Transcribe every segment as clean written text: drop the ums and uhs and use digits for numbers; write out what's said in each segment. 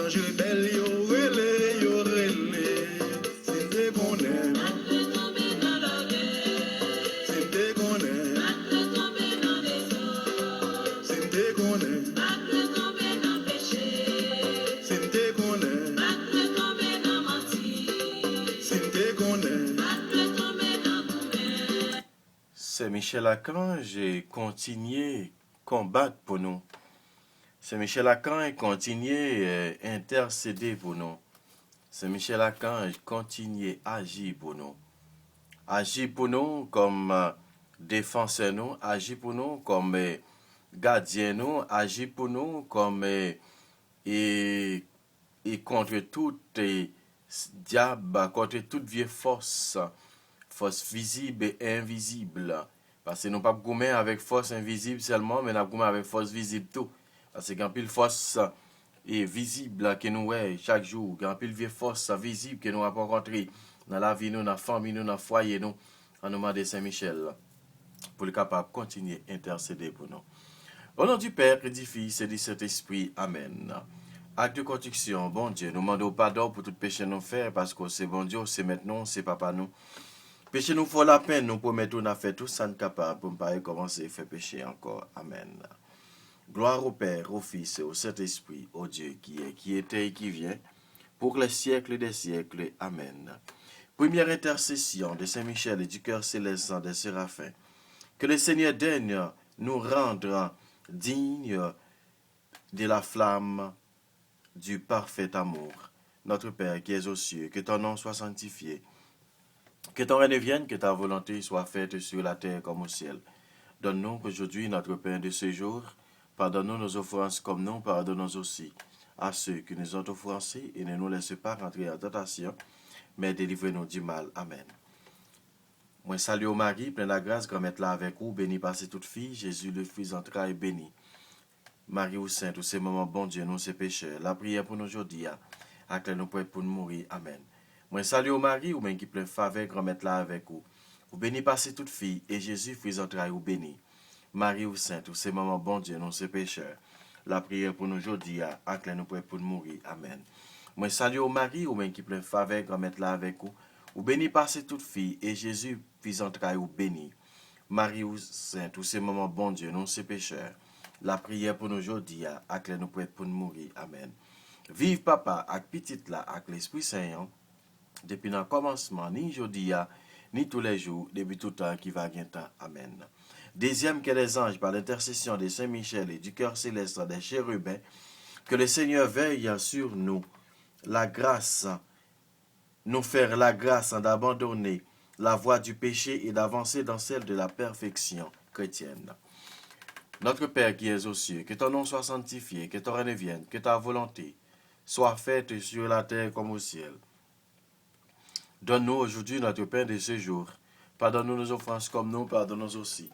ange rebelle, yo relé. Si te connais, si te connais, si te connais, si te connais, si te connais. C'est Michel Archange et continuer combattre pour nous. C'est Michel Archange continuer intercéder pour nous. C'est Michel Archange continuer agir pour nous. Agir pour nous comme défenseur nous, agir pour nous comme gardien nous, agir pour nous comme et contre tout diable, contre toute vieille force, force visible et invisible. Parce que nous ne pouvons pas gommer avec force invisible seulement, mais nous pouvons avec force visible tout. Parce qu'il y a une force visible que nous voyons chaque jour, il y a une vieille force visible que nous avons rencontrée dans la vie, nous, dans la famille, nous, dans le foyer, nous, en nous de Saint-Michel, pour le capable de continuer à intercéder pour nous. Au nom du Père et du Fils et du Saint-Esprit, Amen. Acte de construction, bon Dieu, nous demandons pardon pour tout péché nous faire, parce que c'est bon Dieu, c'est maintenant, c'est papa nous. Péché nous faut la peine, nous promettons nous faire tout ça capable pour ne pas recommencer à faire péché encore. Amen. Gloire au Père, au Fils et au Saint-Esprit, au Dieu qui est, qui était et qui vient, pour les siècles des siècles. Amen. Première intercession de Saint-Michel et du cœur céleste des séraphins. Que le Seigneur daigne nous rendre dignes de la flamme du parfait amour. Notre Père qui es aux cieux, que ton nom soit sanctifié. Que ton règne vienne, que ta volonté soit faite sur la terre comme au ciel. Donne-nous aujourd'hui notre pain de ce jour. Pardonne-nous nos offenses comme nous pardonnons aussi à ceux qui nous ont offensés, et ne nous laisse pas rentrer en tentation, mais délivre-nous du mal. Amen. Moi salue au Marie, plein de grâce, grand maître là avec vous, béni par toute fille, Jésus le Fils entrailles béni. Marie ou Sainte, ou ces moments, bon Dieu, nous ces pécheurs, la prière pour nous aujourd'hui, à nous prêts pour nous mourir. Amen. Moi salue au Marie, ou même qui plein faveur, grand maître là avec vous. Vous béni par toute fille, et Jésus Fils entrailles ou béni. Marie ou Sainte, ou ces moments, bon Dieu, nous ces pécheurs, la prière pour nous aujourd'hui, à nous prêts pour nous mourir. Amen. Moi salue au Marie, ou même qui plein faveur, grand maître là avec vous. Ou béni par toute fille, et Jésus Fils entrailles ou béni. Marie ou Sainte, ou ces moments, bon Dieu, nous ces pécheurs, la prière pour nous aujourd'hui, à nous prêts pour nous mourir. Amen. Vive papa, avec petit là, avec l'Esprit Saint, depuis le commencement, ni aujourd'hui, ni tous les jours, depuis tout temps qui va bien temps. Amen. Deuxième, que les anges, par l'intercession de Saint-Michel et du cœur céleste des chérubins, que le Seigneur veille sur nous, la grâce, nous faire la grâce d'abandonner la voie du péché et d'avancer dans celle de la perfection chrétienne. Notre Père qui es aux cieux, que ton nom soit sanctifié, que ton règne vienne, que ta volonté soit faite sur la terre comme au ciel. Donne-nous aujourd'hui notre pain de ce jour. Pardonne-nous nos offenses comme nous pardonnons aussi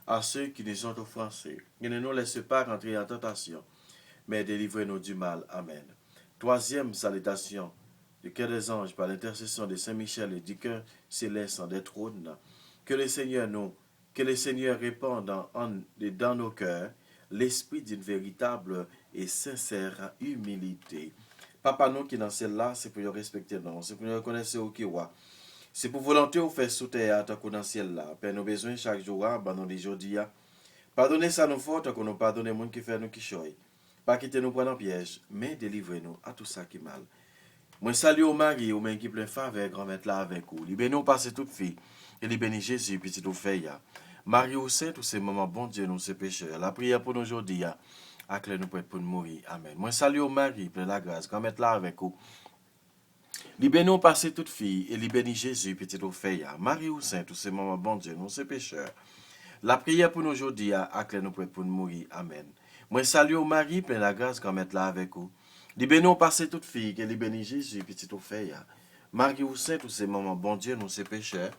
à ceux qui nous ont offensés. Et ne nous laisse pas rentrer en tentation, mais délivre-nous du mal. Amen. Troisième salutation du cœur des anges par l'intercession de Saint-Michel et du cœur céleste des trônes. Que le Seigneur répande dans nos cœurs l'esprit d'une véritable et sincère humilité. Papa, nous qui dans celle-là, c'est pour nous respecter, non, c'est pour nous reconnaître au qui roi. C'est pour volonté de faire sous terre, tant qu'on dans ciel-là. Père, nous besoin chaque jour, nous les jours pardonnez ça nous fautes, qu'on nous pardonne les gens qui fait nous qui choy. Pas quitter nous prendre en piège, mais délivrez-nous à tout ça qui est mal. Moi, salue au mari, au même qui plein faveur, grand-mère là avec vous. Libérez-nous passer toute fille, et libérez Jésus, petit au fait, Marie ou Saint, tous ces moments, bon Dieu, nous ces pécheurs. La prière pour nous aujourd'hui, à clé nous prêts pour nous mourir. Amen. Moi, salue au mari, plein la grâce, grand-mère là avec vous. Libérez-nous passer toute fille, et libérez Jésus, petit au fait, Marie ou Saint, tous ces moments, bon Dieu, nous ces pécheurs. La prière pour nous aujourd'hui, à clé nous prêts pour nous mourir. Amen. Moi, salue au mari, plein la grâce, grand-mère là avec vous. Libérez-nous passer toute fille, et libérez Jésus, petit au fait, Marie ou Saint, tous ces moments, bon Dieu, nous ces pécheurs.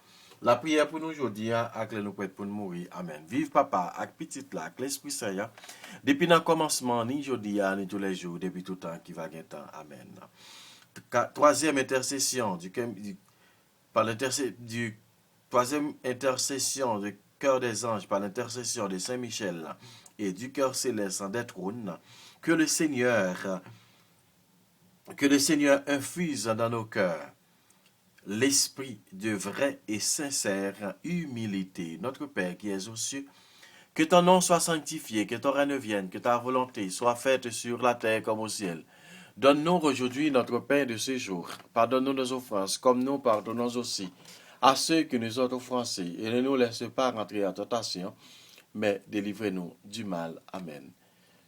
La prière pour nous aujourd'hui, à clé nous prêts pour nous mourir. Amen. Vive papa, avec petit là, avec l'Esprit Saint, depuis le commencement, ni aujourd'hui, ni tous les jours, depuis tout temps qui va gagner temps. Amen. Troisième intercession troisième intercession du cœur des anges par l'intercession de Saint-Michel et du cœur céleste des trônes, que le Seigneur Que le Seigneur infuse dans nos cœurs l'esprit de vraie et sincère humilité. Notre Père qui es aux cieux, que ton nom soit sanctifié, que ton règne vienne, que ta volonté soit faite sur la terre comme au ciel. Donne-nous aujourd'hui notre pain de ce jour. Pardonne-nous nos offenses, comme nous pardonnons aussi à ceux qui nous ont offensés. Et ne nous laisse pas rentrer en tentation, mais délivrez-nous du mal. Amen.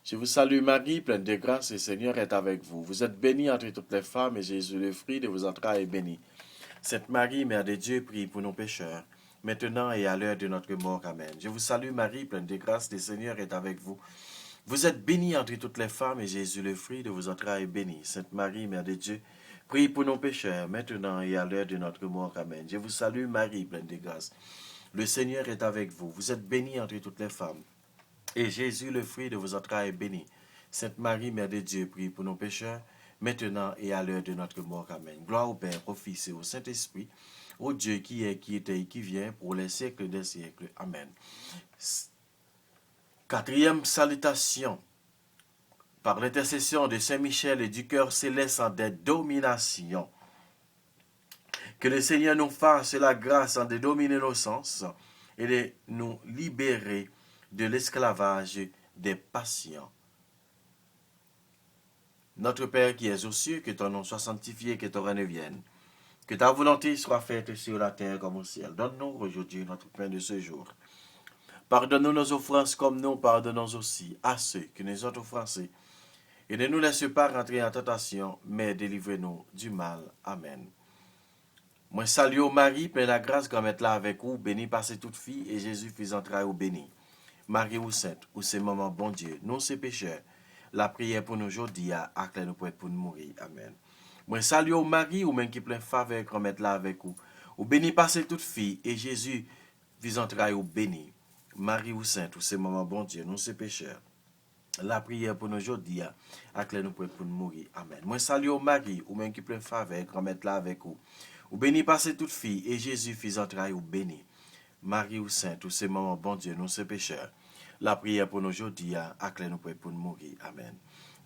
Je vous salue Marie, pleine de grâce, le Seigneur est avec vous. Vous êtes bénie entre toutes les femmes, et Jésus, le fruit de vos entrailles, est béni. Sainte Marie, Mère de Dieu, prie pour nos pécheurs, maintenant et à l'heure de notre mort. Amen. Je vous salue Marie, pleine de grâce, le Seigneur est avec vous. Vous êtes bénie entre toutes les femmes, et Jésus, le fruit de vos entrailles, est béni. Sainte Marie, Mère de Dieu, prie pour nos pécheurs, maintenant et à l'heure de notre mort. Amen. Je vous salue Marie, pleine de grâce. Le Seigneur est avec vous. Vous êtes bénie entre toutes les femmes, et Jésus, le fruit de vos entrailles, est béni. Sainte Marie, Mère de Dieu, prie pour nos pécheurs, maintenant et à l'heure de notre mort. Amen. Gloire au Père, au Fils et au Saint-Esprit, au Dieu qui est, qui était et qui vient, pour les siècles des siècles. Amen. Quatrième salutation. Par l'intercession de Saint Michel et du cœur céleste en des dominations. Que le Seigneur nous fasse la grâce en de dominer nos sens et de nous libérer de l'esclavage des passions. Notre Père qui es aux cieux, que ton nom soit sanctifié, que ton règne vienne. Que ta volonté soit faite sur la terre comme au ciel. Donne-nous aujourd'hui notre pain de ce jour. Pardonne-nous nos offenses comme nous pardonnons aussi à ceux qui nous ont offensés. Et ne nous laisse pas rentrer en tentation, mais délivre-nous du mal. Amen. Moi salue Marie, pleine la grâce, comme est là avec vous, bénie par toute fille, et Jésus fils entraille au béni. Marie ou sainte, ou c'est maman bon Dieu, nous ces pécheurs, la prière pour nous aujourd'hui, à nous pour nous mourir. Amen. Moi salue Marie, ou même qui plein faveur, comme est là avec vous, ou bénie par toute fille, et Jésus fils entraille au béni. Marie ou sainte, ou c'est maman bon Dieu, nous ces pécheurs, la prière pour nous aujourd'hui, à nous pour nous mourir. Amen. Moi salue Marie, ou même qui plein faveur, comme est là avec vous, ou béni par toute fille, et Jésus fils entraille au béni. Marie ou sainte, ou c'est maman bon Dieu, nous ces pécheurs, la prière pour nous aujourd'hui, à nous pour nous mourir. Amen.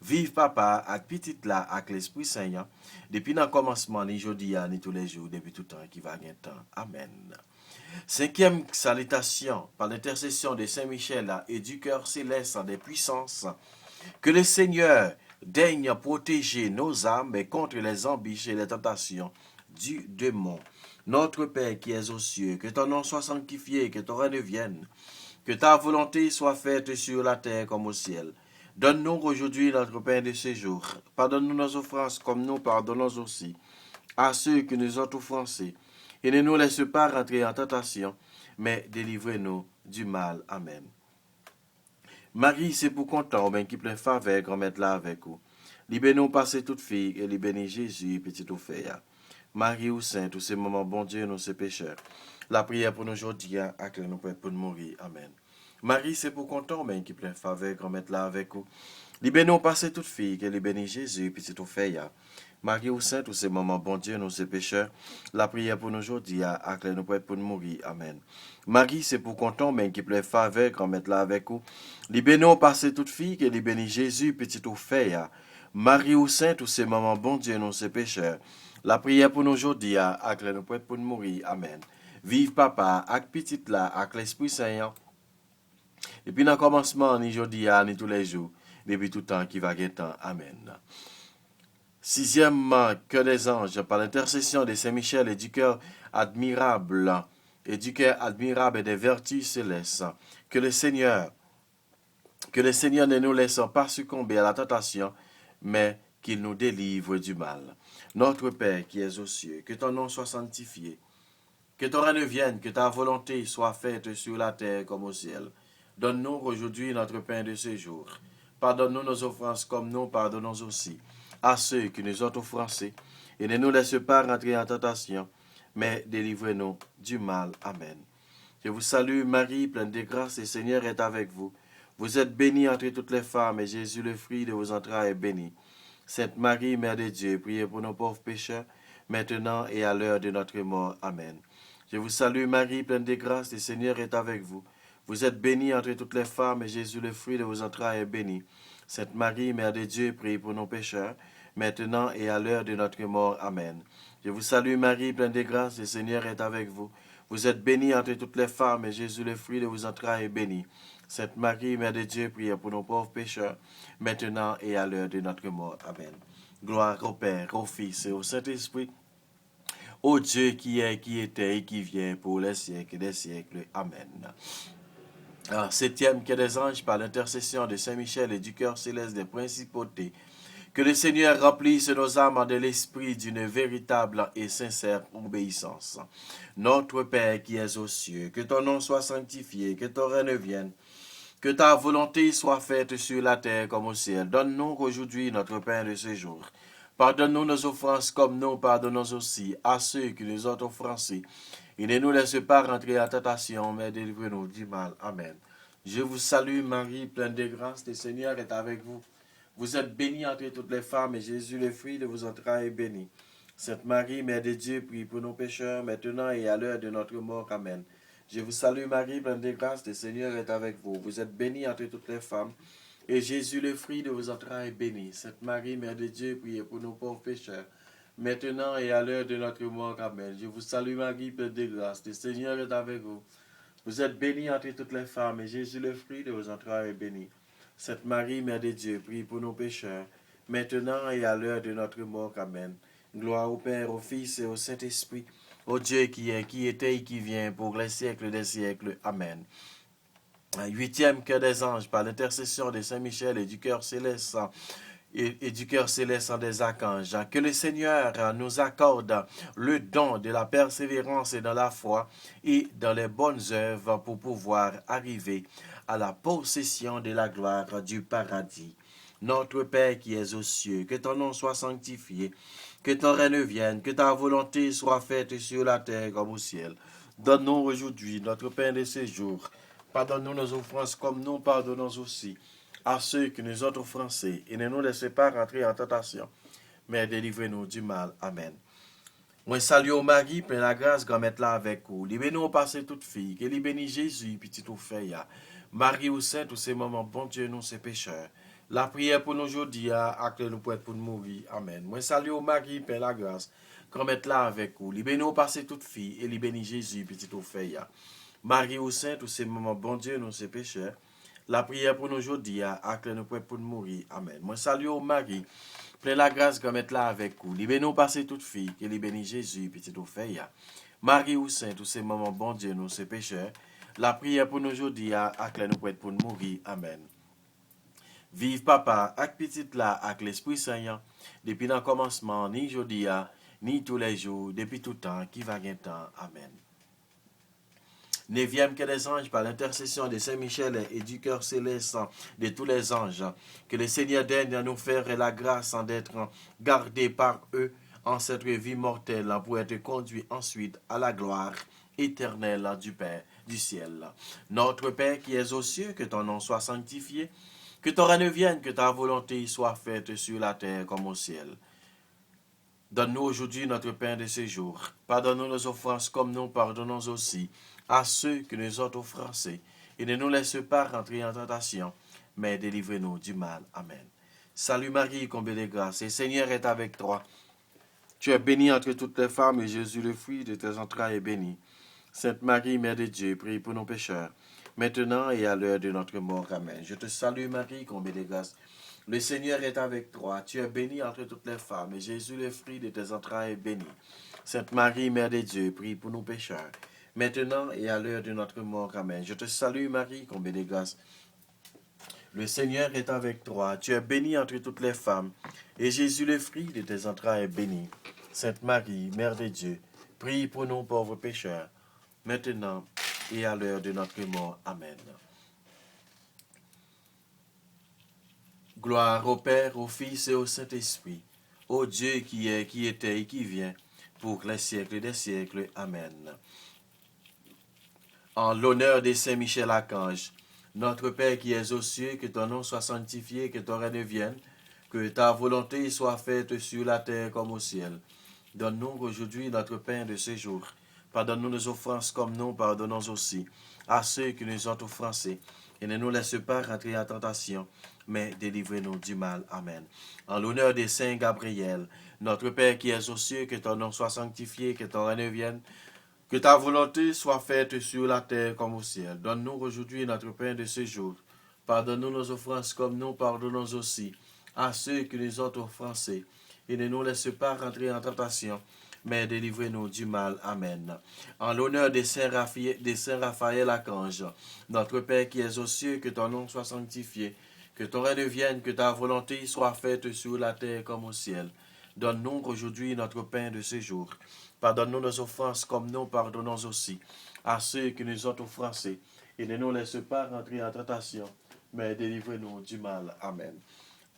Vive papa, avec petite là, avec l'Esprit Saint, depuis le commencement, ni aujourd'hui, ni tous les jours, depuis tout temps, qui va gagner temps. Amen. Cinquième salutation, par l'intercession de Saint-Michel et du cœur céleste des puissances, que le Seigneur daigne protéger nos âmes contre les embûches et les tentations du démon. Notre Père qui es aux cieux, que ton nom soit sanctifié, que ton règne vienne, que ta volonté soit faite sur la terre comme au ciel. Donne-nous aujourd'hui notre pain de ce jour. Pardonne-nous nos offenses comme nous pardonnons aussi à ceux qui nous ont offensés. Et ne nous laisse pas rentrer en tentation, mais délivre-nous du mal. Amen. Marie, c'est pour content, ben qui plein faveur, qu'on mette là avec vous. Libère-nous passer toute fille, et libère Jésus, petit ou fait. Marie ou sainte, ou ces moments, bon Dieu, nous ces pécheurs. La prière pour nous aujourd'hui, à que nous pour nous mourir. Amen. Marie, c'est pour content, ben qui plein faveur, qu'on mette là avec vous. Libère-nous passer toute fille, et libère Jésus, petit ou fait. Marie ou sainte, ou ces moments, bon Dieu, nous ces pécheurs, la prière pour nous aujourd'hui, à que nous pour nous mourir. Amen. Marie, c'est pour content, mais qui plaît faveur, qu'on mette là avec vous. Libère-nous passer toute fille, et libère Jésus, petit ou fait. Marie ou sainte, ou ces moments, bon Dieu, nous ces pécheurs, la prière pour nous aujourd'hui, à que nous pour nous mourir. Amen. Vive papa, avec petite là, avec l'Esprit Saint, depuis le commencement, ni aujourd'hui, ni tous les jours, depuis tout temps qui va gagner temps. Amen. Sixièmement, que des anges, par l'intercession de Saint-Michel et du cœur admirable, et des vertus célestes, que le Seigneur ne nous laisse pas succomber à la tentation, mais qu'il nous délivre du mal. Notre Père qui es aux cieux, que ton nom soit sanctifié, que ton règne vienne, que ta volonté soit faite sur la terre comme au ciel. Donne-nous aujourd'hui notre pain de ce jour. Pardonne-nous nos offenses comme nous pardonnons aussi à ceux qui nous ont offensés, et ne nous laisse pas rentrer en tentation, mais délivre-nous du mal. Amen. Je vous salue Marie, pleine de grâce, le Seigneur est avec vous. Vous êtes bénie entre toutes les femmes, et Jésus, le fruit de vos entrailles, est béni. Sainte Marie, Mère de Dieu, priez pour nos pauvres pécheurs, maintenant et à l'heure de notre mort. Amen. Je vous salue Marie, pleine de grâce, le Seigneur est avec vous. Vous êtes bénie entre toutes les femmes, et Jésus, le fruit de vos entrailles, est béni. Sainte Marie, Mère de Dieu, priez pour nos pécheurs, maintenant et à l'heure de notre mort. Amen. Je vous salue Marie, pleine de grâce, le Seigneur est avec vous. Vous êtes bénie entre toutes les femmes, et Jésus, le fruit de vos entrailles, est béni. Sainte Marie, Mère de Dieu, priez pour nos pauvres pécheurs, maintenant et à l'heure de notre mort. Amen. Gloire au Père, au Fils et au Saint-Esprit, ô Dieu qui est, qui était et qui vient pour les siècles des siècles. Amen. Septième quai des anges, par l'intercession de Saint Michel et du cœur céleste des principautés, que le Seigneur remplisse nos âmes de l'esprit d'une véritable et sincère obéissance. Notre Père qui es aux cieux, que ton nom soit sanctifié, que ton règne vienne, que ta volonté soit faite sur la terre comme au ciel. Donne-nous aujourd'hui notre pain de ce jour. Pardonne-nous nos offenses comme nous pardonnons aussi à ceux qui nous ont offensés. Et ne nous laisse pas rentrer en tentation, mais délivre-nous du mal. Amen. Je vous salue Marie, pleine de grâce, le Seigneur est avec vous. Vous êtes bénie entre toutes les femmes, et Jésus, le fruit de vos entrailles, est béni. Sainte Marie, Mère de Dieu, prie pour nos pécheurs, maintenant et à l'heure de notre mort. Amen. Je vous salue Marie, pleine de grâce, le Seigneur est avec vous. Vous êtes bénie entre toutes les femmes, et Jésus, le fruit de vos entrailles, est béni. Sainte Marie, Mère de Dieu, priez pour nos pauvres pécheurs, maintenant et à l'heure de notre mort. Amen. Je vous salue Marie, pleine de grâce, le Seigneur est avec vous. Vous êtes bénie entre toutes les femmes, et Jésus, le fruit de vos entrailles, est béni. Sainte Marie, Mère de Dieu, prie pour nos pécheurs, maintenant et à l'heure de notre mort. Amen. Gloire au Père, au Fils et au Saint-Esprit, au Dieu qui est, qui était et qui vient, pour les siècles des siècles. Amen. Huitième cœur des anges, par l'intercession de Saint Michel et du cœur céleste, et du cœur céleste des archanges, que le Seigneur nous accorde le don de la persévérance dans la foi et dans les bonnes œuvres pour pouvoir arriver à la possession de la gloire du paradis. Notre Père qui es aux cieux, que ton nom soit sanctifié, que ton règne vienne, que ta volonté soit faite sur la terre comme au ciel. Donne-nous aujourd'hui notre pain de ce jour. Pardonne-nous nos offenses comme nous pardonnons aussi à ceux qui nous ont offensés, et ne nous laissez pas rentrer en tentation, mais délivrez-nous du mal. Amen. Moi salue au Marie, plein la grâce, grand mettre là avec vous. Libérez-nous au passé toute fille, que libénis Jésus, petit ou fait. Marie ou sainte, ou ces moments, bon Dieu, nous, ces pécheurs. La prière pour nous aujourd'hui, acte nous pour être pour nous mourir. Amen. Moi salue au Marie, plein la grâce, grand mettre là avec vous. Libérez-nous au passé toute fille, et libénis Jésus, petit ou fait. Marie ou sainte, ou ces moments, bon Dieu, nous, ces pécheurs. La prière pour nous aujourd'hui, acte nous prêts pour nous mourir. Amen. Moi salue au Marie, plein la grâce qu'on mette là avec vous. Libérez-nous passer toute fille, que libénis Jésus, petit au fait. Marie ou Sainte, tous ces moments, bon Dieu, nous, ces pécheurs. La prière pour nous aujourd'hui, acte nous prêts pour nous mourir. Amen. Vive papa, avec petit là, avec l'Esprit Saint, depuis le commencement, ni aujourd'hui, ni tous les jours, depuis tout temps, qui va gagner temps. Amen. Neuvième que des anges, par l'intercession de Saint Michel et du cœur céleste de tous les anges, que le Seigneur daigne à nous faire la grâce d'être gardés par eux en cette vie mortelle pour être conduits ensuite à la gloire éternelle du Père du ciel. Notre Père qui es aux cieux, que ton nom soit sanctifié, que ton règne vienne, que ta volonté soit faite sur la terre comme au ciel. Donne-nous aujourd'hui notre pain de ce jour. Pardonne-nous nos offenses comme nous pardonnons aussi à ceux qui nous ont offensés. Et ne nous laisse pas rentrer en tentation, mais délivre-nous du mal. Amen. Salut Marie, comblée de grâce, le Seigneur est avec toi. Tu es bénie entre toutes les femmes, et Jésus, le fruit de tes entrailles, est béni. Sainte Marie, Mère de Dieu, prie pour nos pécheurs, maintenant et à l'heure de notre mort. Amen. Je te salue Marie, comblée de grâce. Le Seigneur est avec toi. Tu es bénie entre toutes les femmes, et Jésus, le fruit de tes entrailles, est béni. Sainte Marie, Mère de Dieu, prie pour nos pécheurs, maintenant et à l'heure de notre mort. Amen. Je te salue Marie, comblée de grâce. Le Seigneur est avec toi. Tu es bénie entre toutes les femmes, et Jésus, le fruit de tes entrailles, est béni. Sainte Marie, Mère de Dieu, prie pour nous pauvres pécheurs, maintenant et à l'heure de notre mort. Amen. Gloire au Père, au Fils et au Saint-Esprit, au Dieu qui est, qui était et qui vient, pour les siècles des siècles. Amen. En l'honneur de Saint Michel Archange, notre Père qui es aux cieux, que ton nom soit sanctifié, que ton règne vienne, que ta volonté soit faite sur la terre comme au ciel. Donne-nous aujourd'hui notre pain de ce jour. Pardonne-nous nos offenses comme nous pardonnons aussi à ceux qui nous ont offensés. et ne nous laisse pas rentrer en tentation, mais délivrez-nous du mal. Amen. En l'honneur des saints Gabriel, notre Père qui es aux cieux, que ton nom soit sanctifié, que ton règne vienne, que ta volonté soit faite sur la terre comme au ciel. Donne-nous aujourd'hui notre pain de ce jour. Pardonne-nous nos offenses comme nous pardonnons aussi à ceux qui nous ont offensés. Et ne nous laisse pas rentrer en tentation, mais délivrez-nous du mal. Amen. En l'honneur des saints Raphaël Archange, notre Père qui es aux cieux, que ton nom soit sanctifié, que ton règne vienne, que ta volonté soit faite sur la terre comme au ciel. Donne-nous aujourd'hui notre pain de ce jour. Pardonne-nous nos offenses comme nous pardonnons aussi à ceux qui nous ont offensés. Et ne nous laisse pas rentrer en tentation, mais délivrez-nous du mal. Amen.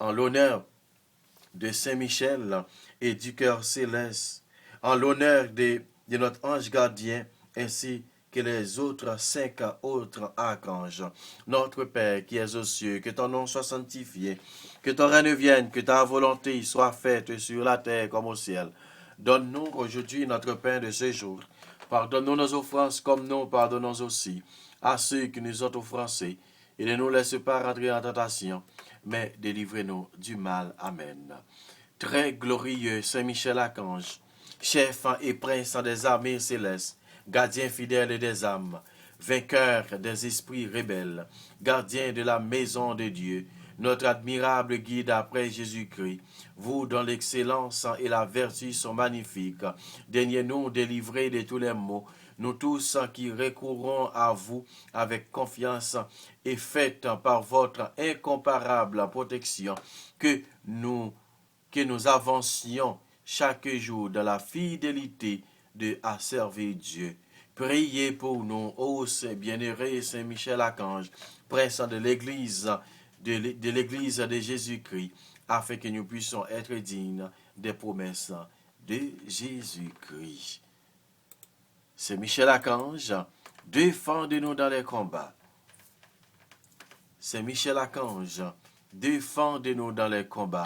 En l'honneur de Saint Michel et du cœur céleste, en l'honneur de notre ange gardien, ainsi que les autres 5 autres archanges. Notre Père qui es aux cieux, que ton nom soit sanctifié, que ton règne vienne, que ta volonté soit faite sur la terre comme au ciel. Donne-nous aujourd'hui notre pain de ce jour. Pardonne-nous nos offenses comme nous pardonnons aussi à ceux qui nous ont offensés. Et ne nous laisse pas rentrer en tentation, mais délivrez-nous du mal. Amen. Très glorieux Saint Michel Archange, chef et prince des armées célestes, gardien fidèle des âmes, vainqueur des esprits rebelles, gardien de la maison de Dieu, notre admirable guide après Jésus-Christ, vous dont l'excellence et la vertu sont magnifiques, daignez-nous délivrer de tous les maux, nous tous qui recourons à vous avec confiance et faites par votre incomparable protection que nous avancions chaque jour dans la fidélité à servir Dieu. Priez pour nous, ô bien-aimé Saint Michel Archange, prince de l'Église de l'Église de Jésus-Christ, afin que nous puissions être dignes des promesses de Jésus-Christ. Saint Michel Archange, défendez-nous dans les combats. Saint Michel Archange, défendez-nous dans les combats.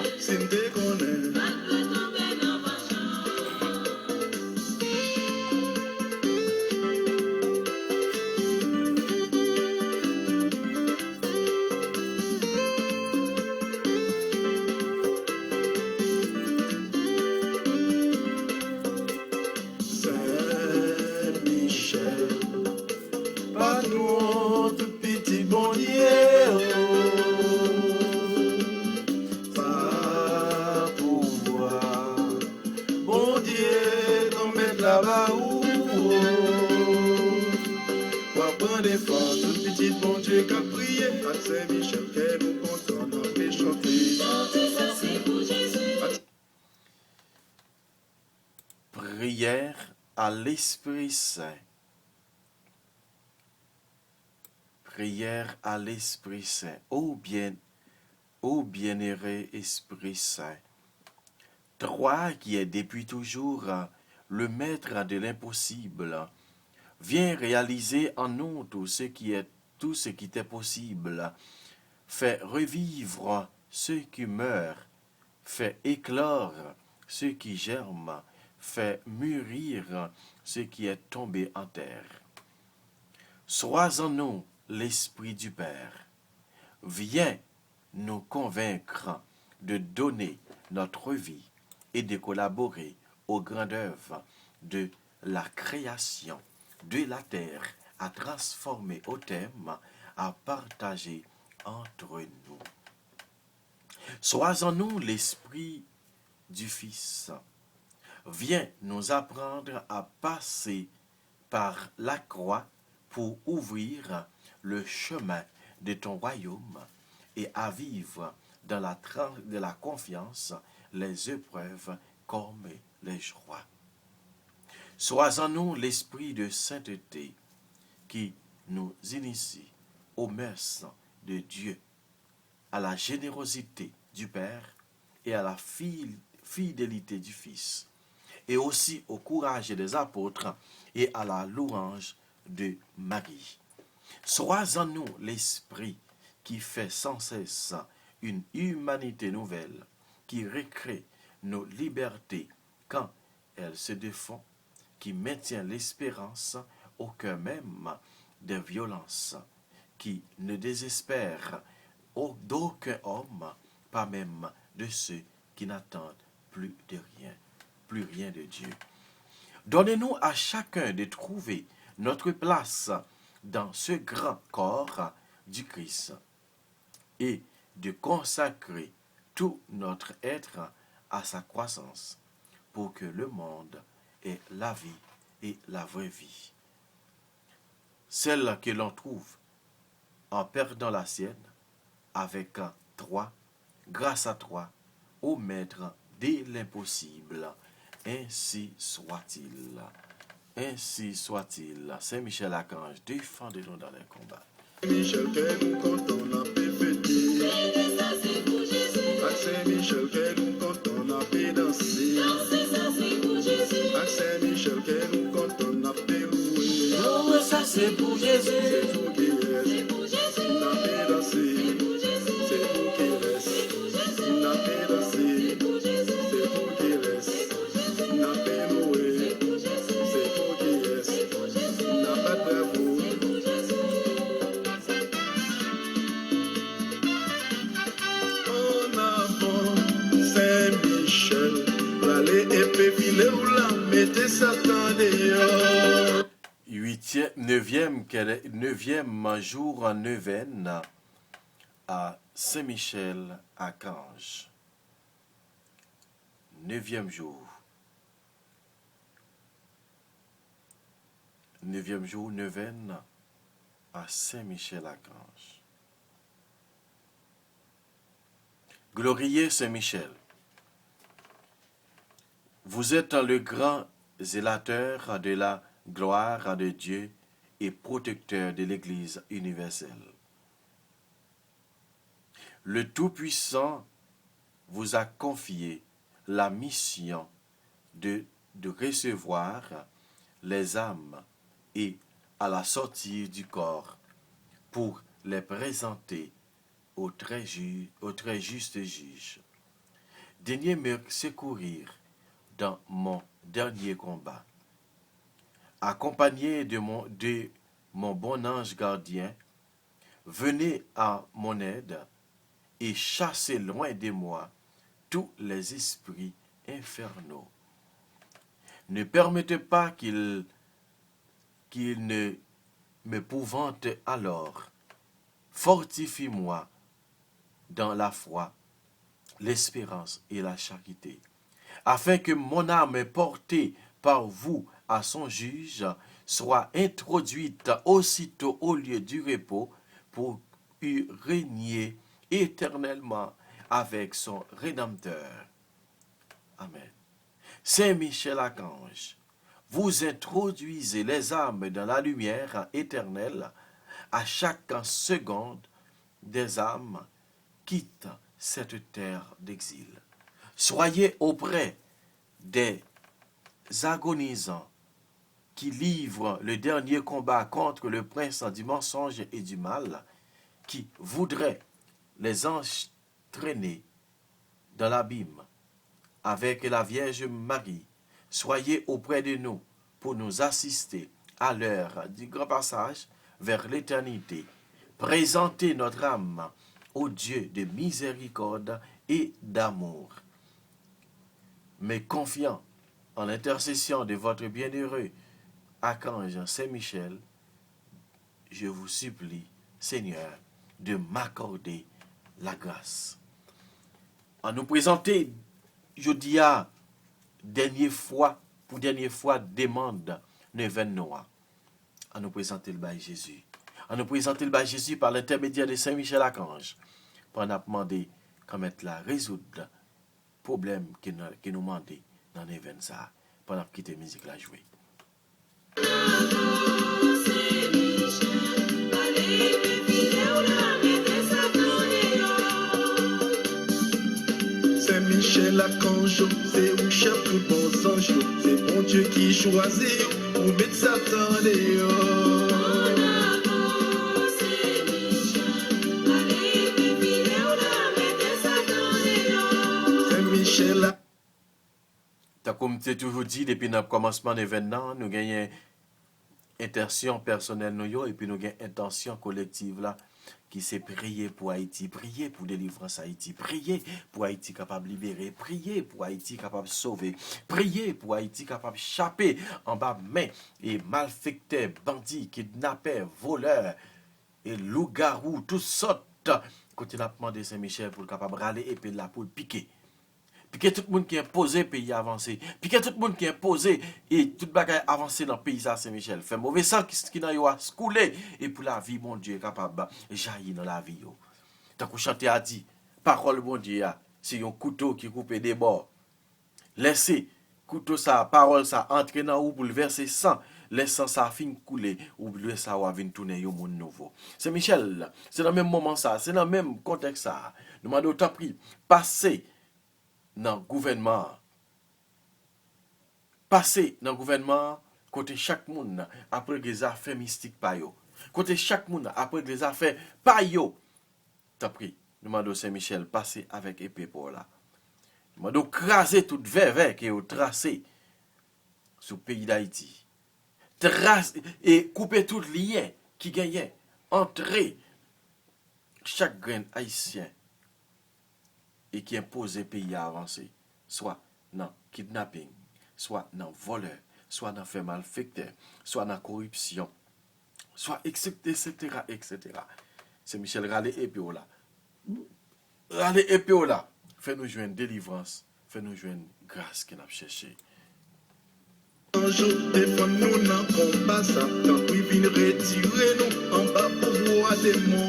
Prière à l'Esprit Saint. Prière à l'Esprit Saint. Ô bien-aimé Esprit Saint, toi qui es depuis toujours le maître de l'impossible, viens réaliser en nous tout ce qui t'est possible. Fais revivre ceux qui meurent, fais éclore ceux qui germent, fais mûrir ce qui est tombé en terre. Sois en nous l'Esprit du Père. Viens nous convaincre de donner notre vie et de collaborer aux grandes œuvres de la création de la terre, à transformer au thème, à partager entre nous. Sois en nous l'Esprit du Fils. Viens nous apprendre à passer par la croix pour ouvrir le chemin de ton royaume et à vivre dans la confiance les épreuves comme les joies. Sois en nous l'esprit de sainteté qui nous initie aux mœurs de Dieu, à la générosité du Père et à la fidélité du Fils, et aussi au courage des apôtres et à la louange de Marie. Sois en nous l'esprit qui fait sans cesse une humanité nouvelle, qui recrée nos libertés quand elles se défont, qui maintient l'espérance au cœur même des violences, qui ne désespère d'aucun homme, pas même de ceux qui n'attendent plus rien de Dieu. Donnez-nous à chacun de trouver notre place dans ce grand corps du Christ et de consacrer tout notre être à sa croissance pour que le monde ait la vie et la vraie vie. Celle que l'on trouve en perdant la sienne avec toi, grâce à toi, ô Maître de l'impossible. Ainsi soit-il. Ainsi soit-il. Saint Michel Archange, défendez-nous dans les combats. Michel, quel quand on a pu fêter. Saint-Michel, quel quand on a pu danser. Saint-Michel, quel quand on a pu louer. Oh, ça c'est pour Jésus. C'est vous qui reste. On a pu danser. C'est vous qui reste. On a pu danser. C'est vous qui reste. On a pu louer. C'est vous qui reste. On a pas de vous. En avant, Saint-Michel, l'allée épée filée ou la mettez Satan dehors. 9e jour en neuvaine à Saint-Michel Archange. 9e jour. 9e jour neuvaine à Saint-Michel Archange. Glorieux Saint-Michel, vous êtes le grand zélateur de la gloire de Dieu et protecteur de l'Église universelle. Le Tout-Puissant vous a confié la mission de recevoir les âmes et à la sortie du corps pour les présenter au très juste juge. Daignez me secourir dans mon dernier combat. Accompagné de mon bon ange gardien, venez à mon aide et chassez loin de moi tous les esprits infernaux. Ne permettez pas qu'ils ne m'épouvantent alors. Fortifie-moi dans la foi, l'espérance et la charité, afin que mon âme portée par vous à son juge soit introduite aussitôt au lieu du repos pour y régner éternellement avec son Rédempteur. Amen. Saint Michel Archange, vous introduisez les âmes dans la lumière éternelle. À chaque seconde, des âmes quittent cette terre d'exil. Soyez auprès des agonisants qui livrent le dernier combat contre le prince du mensonge et du mal, qui voudrait les entraîner dans l'abîme avec la Vierge Marie. Soyez auprès de nous pour nous assister à l'heure du grand passage vers l'éternité. Présentez notre âme au Dieu de miséricorde et d'amour. Mais confiant en l'intercession de votre bienheureux Archange Saint-Michel, je vous supplie, Seigneur, de m'accorder la grâce. En nous présenter, je dis à dernière fois, demande neuvaine Noah. À nous présenter le bail Jésus. À nous présenter le bail Jésus par l'intermédiaire de Saint-Michel Archange. Pour nous demander comment la résoudre problème qui nous demande dans l'événement ça. Pour nous quitter la musique la jouer. Saint-Michel Archange, c'est où chef tout bon ange, c'est bon Dieu qui choisit pour mettre Satan dehors. Saint-Michel. Comme c'est toujours dit, depuis le commencement de l'événement, nous gagnons intention personnelle nous yo, et puis nous avons intention collective là, qui c'est prier pour Haïti, prier pour délivrance Haïti, prier pour Haïti capable de libérer, prier pour Haïti capable de sauver, prier pour Haïti capable de chapper en bas main et malfaiteurs, bandits, kidnappeurs, voleurs et loups-garous, toutes sortes. Quand il a demandé Saint-Michel pour capable râler et puis là pour piquer. Piquer tout le monde qui est posé pays avancé. Piquer tout le monde qui est posé et tout bagaille avancé dans le pays à Saint-Michel. Fait mauvais sang qui n'a eu à se couler et pour la vie, mon Dieu, est capable de jaillir dans la vie. Tant qu'on chante a dit, parole, mon Dieu, c'est un couteau qui coupe des bords. Laissez couteau ça, parole ça, entrer dans ou pour le verser sang. Laissant ça fin couler, ou le ça va venir tourner au monde nouveau. C'est Michel, c'est dans le même moment ça, c'est dans le même contexte ça. Nous m'avons d'autant pris, passer dans le gouvernement, côté chaque monde après des affaires mystiques pa yo. Côté chaque monde après des affaires pa yo. T'as pris, nous m'avons Saint-Michel passer avec épée pour là. Nous m'avons craser tout verre qui est tracé sur le pays d'Haïti. Trace et couper tout lien qui gagnait entre chaque grain haïtien et qui impose le pays à avancer, soit dans kidnapping, soit dans voleur, soit dans fait malfaiteur, soit dans corruption, soit etc. C'est Michel Raleigh et puis là. Raleigh et puis là. Fais-nous jouer une délivrance, fais-nous jouer une grâce qu'il a cherché. Un jour, des femmes nous n'en combat ça, quand oui viennent retirer nous en bas pour voir des mots.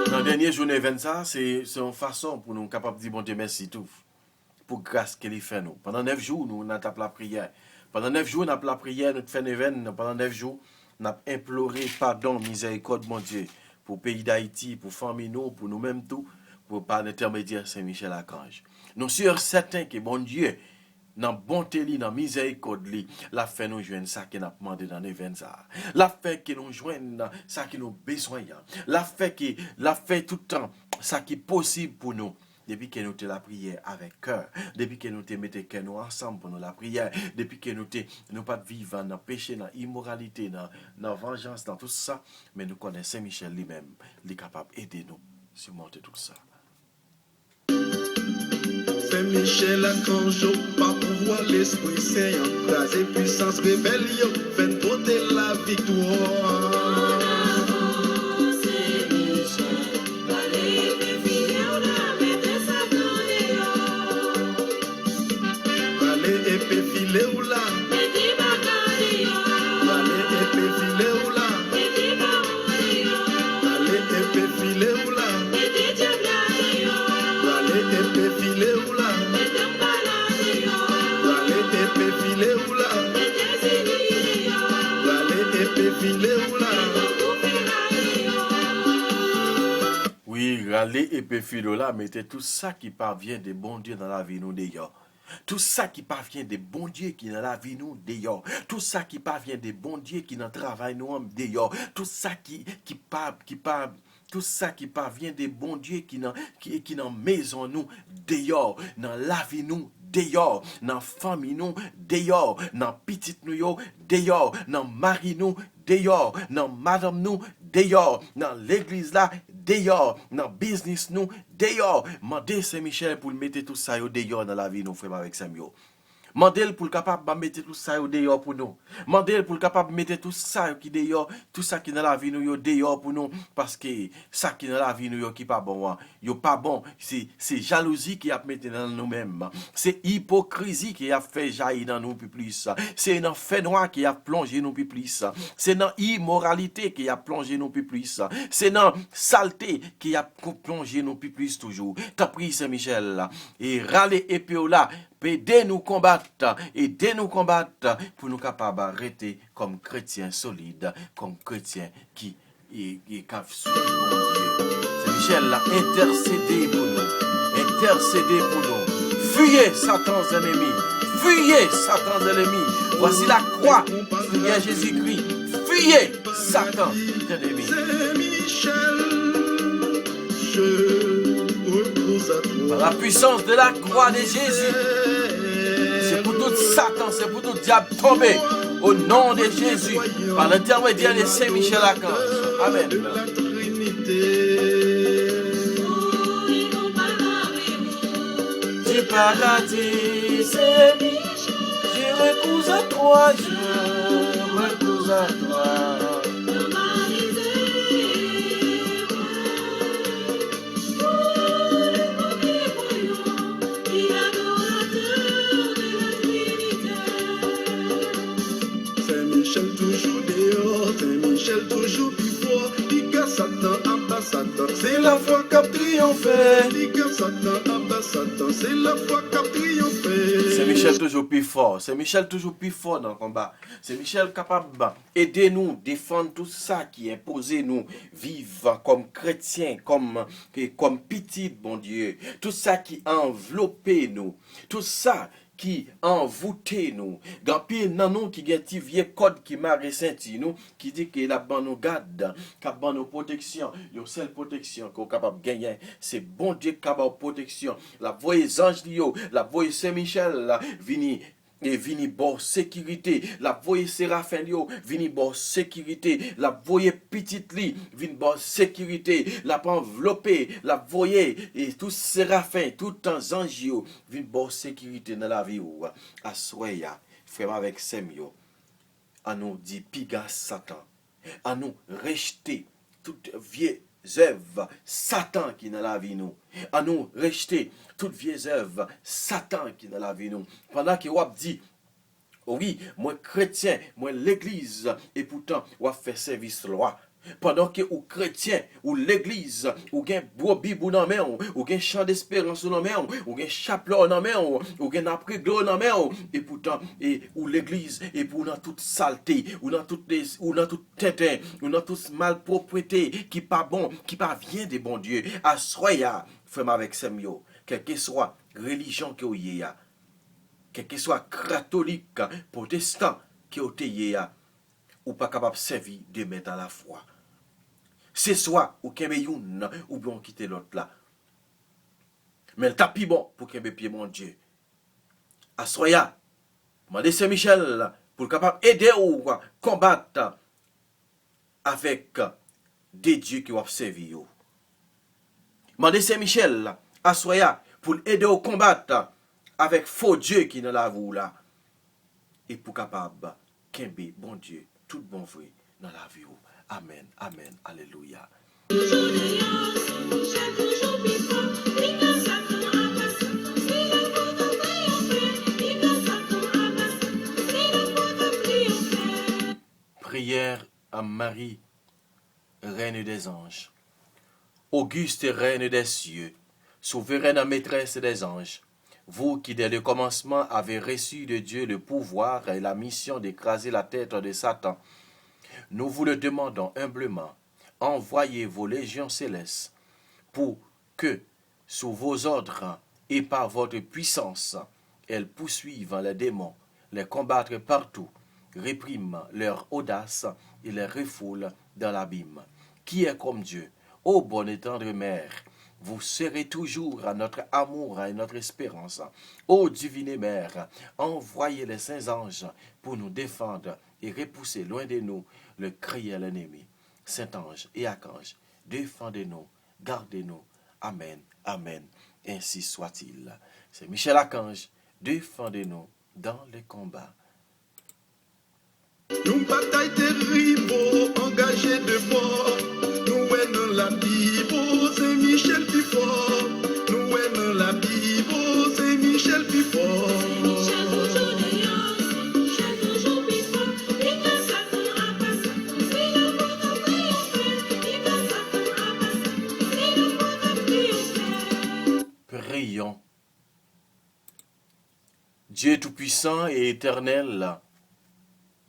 Dans la dernière journée 20 ça, c'est une façon pour nous capables de dire bon Dieu merci tout. Pour grâce qu'il fait nous. Pendant 9 jours, nous avons la prière. Pendant 9 jours, nous avons la prière, nous faisons un événement. Pendant 9 jours, nous avons imploré pardon, miséricorde, mon Dieu. Pour le pays d'Haïti, pour famille nous, pour nous-mêmes tout, pour par l'intermédiaire Saint-Michel Archange. Nous sommes certains que bon Dieu, dans bonté li, dans miséricorde li, la fait nous joindre ça qui n'a demandé dans l'événement ça. La fait que nous joindre ça qui nous besoin. La fait tout le temps ça qui est possible pour nous. Depuis que nous te la prière avec cœur, depuis que nous te mettons cœur nous ensemble pour nous la prière, depuis que nous pas vivre dans le péché, dans l'immoralité, dans la vengeance, dans tout ça, mais nous connaissons Saint-Michel lui-même, il est capable d'aider nous à surmonter tout ça. Saint-Michel Archange, par pouvoir l'Esprit Saint, grâce puissance rébellion, fait porter la victoire. Oui, râler et péfilo là, mettez tout ça qui parvient des bons dieux dans la vie nous d'ailleurs. Tout ça qui parvient des bons dieux qui dans la vie nous d'ailleurs. Tout ça qui parvient des bons dieux qui dans le travail nous d'ailleurs. Tout ça tout ça qui parvient des bons dieux qui dans maison nous d'ailleurs, dans la vie nous d'ailleurs, dans famille nous d'ailleurs, dans petite nous yo d'ailleurs, dans mari nous d'ailleurs, dans madame nous d'ailleurs, dans l'église là d'ailleurs, dans business nous d'ailleurs. Mandez Saint-Michel pour mettre tout ça d'ailleurs dans la vie nous frère avec Samuel. Mandel pour le capable de mettre tout ça dehors pour nous. Mandel pour le capable de mettre tout ça qui dehors, tout ça qui dans la vie nous dehors pour nous parce que ça qui dans la vie nous qui pas bon, yo pas bon, c'est jalousie qui a mis dans nous-mêmes. C'est hypocrisie qui a fait jaillir dans nous plus. C'est dans fait noir qui a plongé nous plus. C'est dans immoralité qui a plongé nous plus. C'est dans saleté qui a plongé nous plus toujours. T'as pris Saint-Michel et râler et puis là aidez nous combattre pour nous capables d'arrêter comme chrétiens solides, comme chrétiens qui suivent mon Dieu. Saint-Michel l'a intercédé pour nous. Fuyez Satan's ennemis. Fuyez Satan's ennemis. Voici la croix de Jésus-Christ. Fuyez Satan's ennemis. Saint-Michel, je repose Par la puissance de la croix de Jésus. C'est pour tout Satan, c'est pour tout diable tombé. Au nom de Jésus. Par l'intermédiaire de Saint-Michel-Archange. Amen. Du paradis, c'est je recouse à toi, je recouse à toi. Saint-Michel toujours dehors, Saint-Michel toujours plus fort. Liga Satan, abat Satan, c'est la foi qu'a triomphé. Liga Satan, abat Satan, c'est la foi qu'a triomphé. Saint-Michel toujours plus fort, Saint-Michel toujours plus fort dans le combat. Saint-Michel capable d'aider nous, défendre tout ça qui est imposé nous, vivre comme chrétiens, comme petits, bon Dieu. Tout ça qui a enveloppé nous, tout ça qui envoûté nous. Gampil nan nous qui gen ti vieux code qui m'a ressenti nous qui dit que la ban nous garde, qu'a ban nous protection, yo seule protection qu'on capable gagner, c'est bon Dieu capable protection. La voix ange yo, la voix Saint-Michel vini et vini bon sécurité, la voye Séraphin yo, vini bon sécurité, la voye petite li, vini bon sécurité, la enveloppé, la voye et tout Séraphin, tout temps ange yo, vini bon sécurité dans la vie ou. Assoya, frère avec Semyo, à nous dit piga Satan, à nous rejeter toute vieille œuvres Satan qui dans la vie nous. À nous rejeter toutes vieilles œuvres Satan qui dans la vie nous. Pendant que vous dit oui, moi chrétien, moi l'église et pourtant vous fait service loi. Pendant que ou chrétien ou l'église ou gen bibou nan men ou gen chant d'espérance nan men ou gen chapeau nan men ou gen après gloire nan men et pourtant et ou l'église et pour dans toute saleté ou dans toute tétin ou dans toute malpropreté qui pas bon qui pas vient de bon Dieu assoya frère avec Semyo quelle que soit religion que ou y a quel que soit catholique protestant que ou te y a ou pas capable servir de mettre à la foi. C'est soit ou kembe youn ou bien quitter l'autre là. Mais le tapis bon pour kembe pied mon Dieu. Assoya, mandez Saint-Michel pour capable aider ou combattre avec des dieux qui vont servir. Mandez Saint-Michel, assoya pour aider au combattre avec faux dieux qui ne l'avouent là. Et pour capable kembe bon Dieu tout bon vrai dans la vie. Amen, amen, alléluia. Prière à Marie, Reine des anges. Auguste Reine des cieux, souveraine maîtresse des anges, vous qui dès le commencement avez reçu de Dieu le pouvoir et la mission d'écraser la tête de Satan, nous vous le demandons humblement, envoyez vos légions célestes pour que, sous vos ordres et par votre puissance, elles poursuivent les démons, les combattre partout, répriment leur audace et les refoulent dans l'abîme. Qui est comme Dieu? Ô bonne et tendre Mère, vous serez toujours à notre amour et notre espérance. Ô divine Mère, envoyez les saints anges pour nous défendre et repousser loin de nous le cruel ennemi. Saint-Ange et Archange, défendez-nous, gardez-nous. Amen, amen. Ainsi soit-il. C'est Michel Archange, défendez-nous dans les combats. Nous bataille terrible, engagés de fort. Nous aimons la Bible, c'est Michel plus fort. Nous aimons la Bible, c'est Michel plus fort. Prions. Dieu Tout-Puissant et Éternel,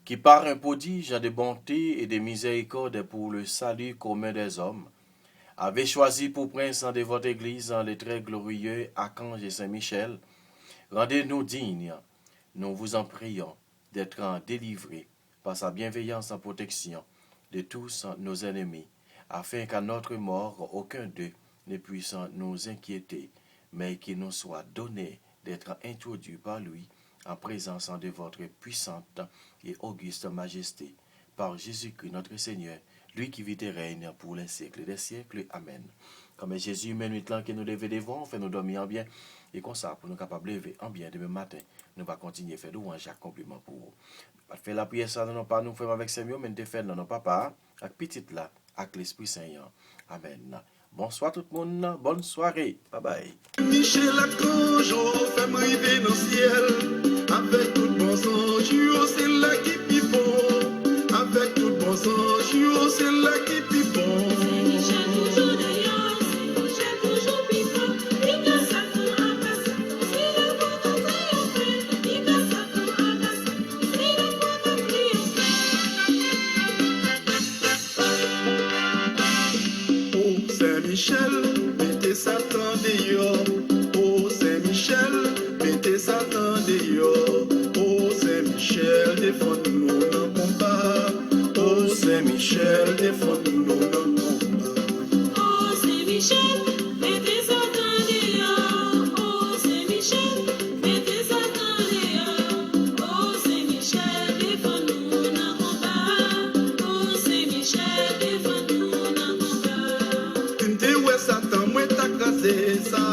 qui par un prodige de bonté et de miséricorde pour le salut commun des hommes, avait choisi pour prince de votre Église le très glorieux Archange Saint-Michel, rendez-nous dignes, nous vous en prions, d'être délivrés par sa bienveillance en protection de tous nos ennemis, afin qu'à notre mort, aucun d'eux ne puisse nous inquiéter. mais qu'il nous soit donné d'être introduits par lui en présence de votre puissante et auguste majesté, par Jésus-Christ notre Seigneur, lui qui vit et règne pour les siècles des siècles. Amen. Comme Jésus, mais nuit que nous devons faire nous dormir en bien, et comme ça, pour nous capables de lever en bien demain matin, nous allons continuer à faire louange et compliment pour vous. Pas faire la prière, ça, non pas nous faire avec Seigneur, mais de faire dans nos papas, avec petit là, avec l'Esprit Saint. Amen. Bonsoir tout le monde, bonne soirée, bye bye. Michel Archange, fais-moi arriver dans le ciel, avec tout bon ange, c'est là qui pipon, avec tout bon ange, c'est là qui pipon. C'est Michel toujours d'ailleurs, c'est Michel toujours pipon, il a sa femme à passer, c'est le bon triomphe, il a sa femme à passer, c'est le bon triomphe. Oh Saint-Michel, mettez Satan dehors. Oh Saint-Michel, mettez Satan dehors. Oh Saint-Michel, défends-nous dans le combat. Oh Saint-Michel, défends-nous dans le combat. Oh Saint-Michel, mettez Satan dehors. Oh Saint-Michel, mettez Satan dehors. Oh Saint-Michel, défends-nous dans le combat. Oh Saint-Michel, défends-nous dans le combat. Tinte ouais Satan, moi t'as casé ça.